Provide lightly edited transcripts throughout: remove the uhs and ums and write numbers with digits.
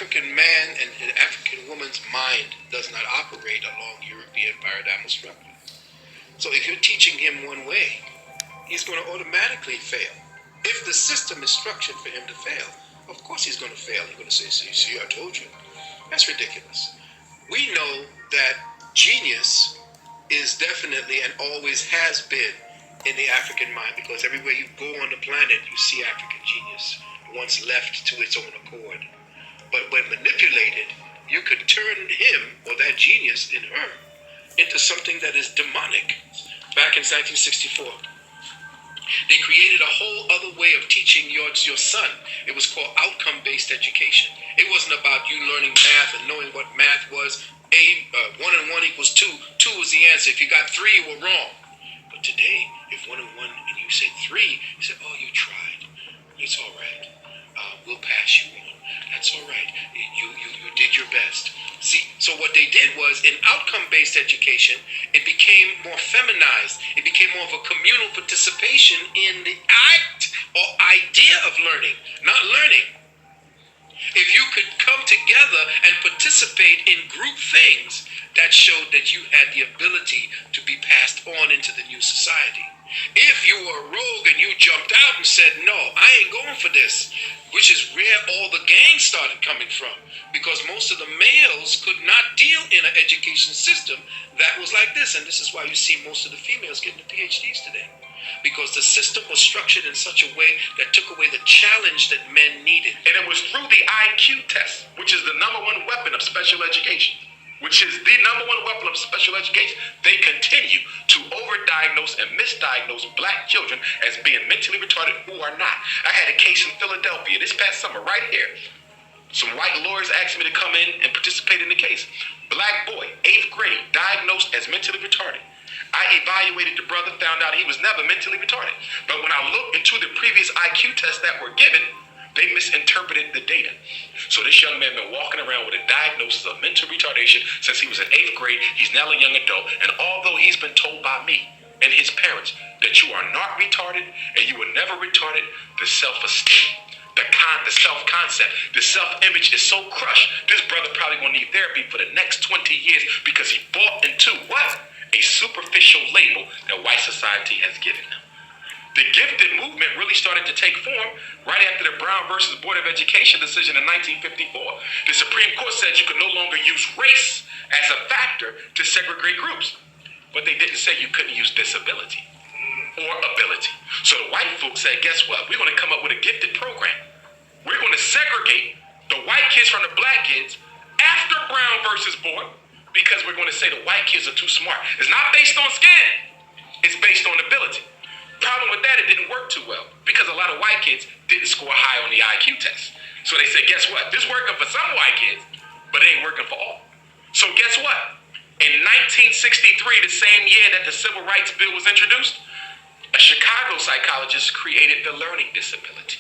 African man and an African woman's mind does not operate along European paradigmal structure. So if you're teaching him one way, he's going to automatically fail. If the system is structured for him to fail, of course he's going to fail. He's going to say, see, I told you. That's ridiculous. We know that genius is definitely and always has been in the African mind, because everywhere you go on the planet, you see African genius once left to its own accord. But when manipulated, you could turn him or that genius in her into something that is demonic. Back in 1964, they created a whole other way of teaching your son. It was called outcome-based education. It wasn't about you learning math and knowing what math was. 1 and 1 equals 2. 2 was the answer. If you got 3, you were wrong. But today, if 1 and 1 and you said 3, you said, oh, you tried. It's all right. We'll pass you on. That's all right. You did your best. See, so what they did was, in outcome-based education, it became more feminized. It became more of a communal participation in the act or idea of learning, not learning. If you could come together and participate in group things, that showed that you had the ability to be passed on into the new society. If you were a rogue and you jumped out and said, no, I ain't going for this, which is where all the gangs started coming from, because most of the males could not deal in an education system that was like this. And this is why you see most of the females getting the PhDs today, because the system was structured in such a way that took away the challenge that men needed. And it was through the IQ test, which is the number one weapon of special education, which is the number one weapon of special education. They continue to overdiagnose and misdiagnose black children as being mentally retarded who are not. I had a case in Philadelphia this past summer right here. Some white lawyers asked me to come in and participate in the case. Black boy, 8th grade, diagnosed as mentally retarded. I evaluated the brother, found out he was never mentally retarded. But when I looked into the previous IQ tests that were given, they misinterpreted the data. So this young man been walking around with a diagnosis of mental retardation since he was in 8th grade. He's now a young adult. And although he's been told by me and his parents that you are not retarded and you were never retarded, the self-esteem, the self-concept, the self-image is so crushed. This brother probably gonna need therapy for the next 20 years because he bought into what? A superficial label that white society has given him. The gifted movement really started to take form right after the Brown versus Board of Education decision in 1954. The Supreme Court said you could no longer use race as a factor to segregate groups. But they didn't say you couldn't use disability or ability. So the white folks said, guess what? We're going to come up with a gifted program. We're going to segregate the white kids from the black kids after Brown versus Board, because we're going to say the white kids are too smart. It's not based on skin. It's based on ability. Problem with that, it didn't work too well because a lot of white kids didn't score high on the IQ test. So they said, guess what? This working for some white kids, but it ain't working for all. So guess what? In 1963, the same year that the Civil Rights Bill was introduced, a Chicago psychologist created the learning disability.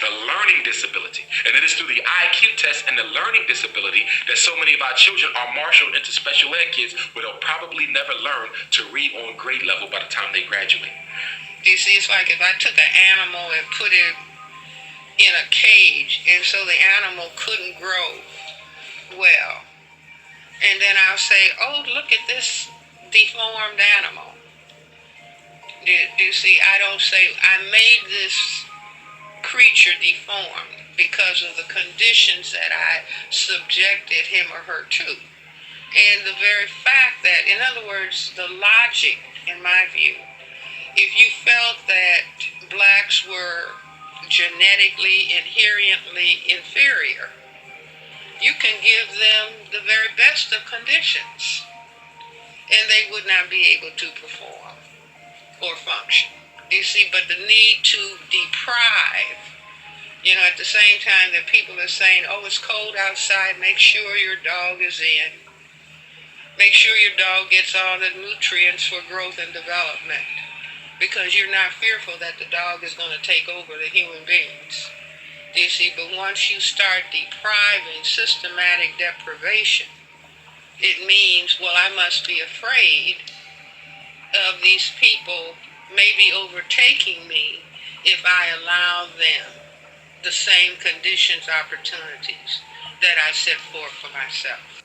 The learning disability. And it is through the IQ test and the learning disability that so many of our children are marshaled into special ed kids where they'll probably never learn to read on grade level by the time they graduate. You see, it's like if I took an animal and put it in a cage, and so the animal couldn't grow well. And then I'll say, oh, look at this deformed animal. Do you see, I don't say, I made this creature deformed because of the conditions that I subjected him or her to. And the very fact that, in other words, the logic, in my view, if you felt that blacks were genetically, inherently inferior, you can give them the very best of conditions, and they would not be able to perform or function. You see, but the need to deprive, at the same time that people are saying, oh, it's cold outside, make sure your dog is in. Make sure your dog gets all the nutrients for growth and development, because you're not fearful that the dog is going to take over the human beings. You see, but once you start depriving, systematic deprivation, it means, well, I must be afraid of these people maybe overtaking me if I allow them the same conditions, opportunities that I set forth for myself.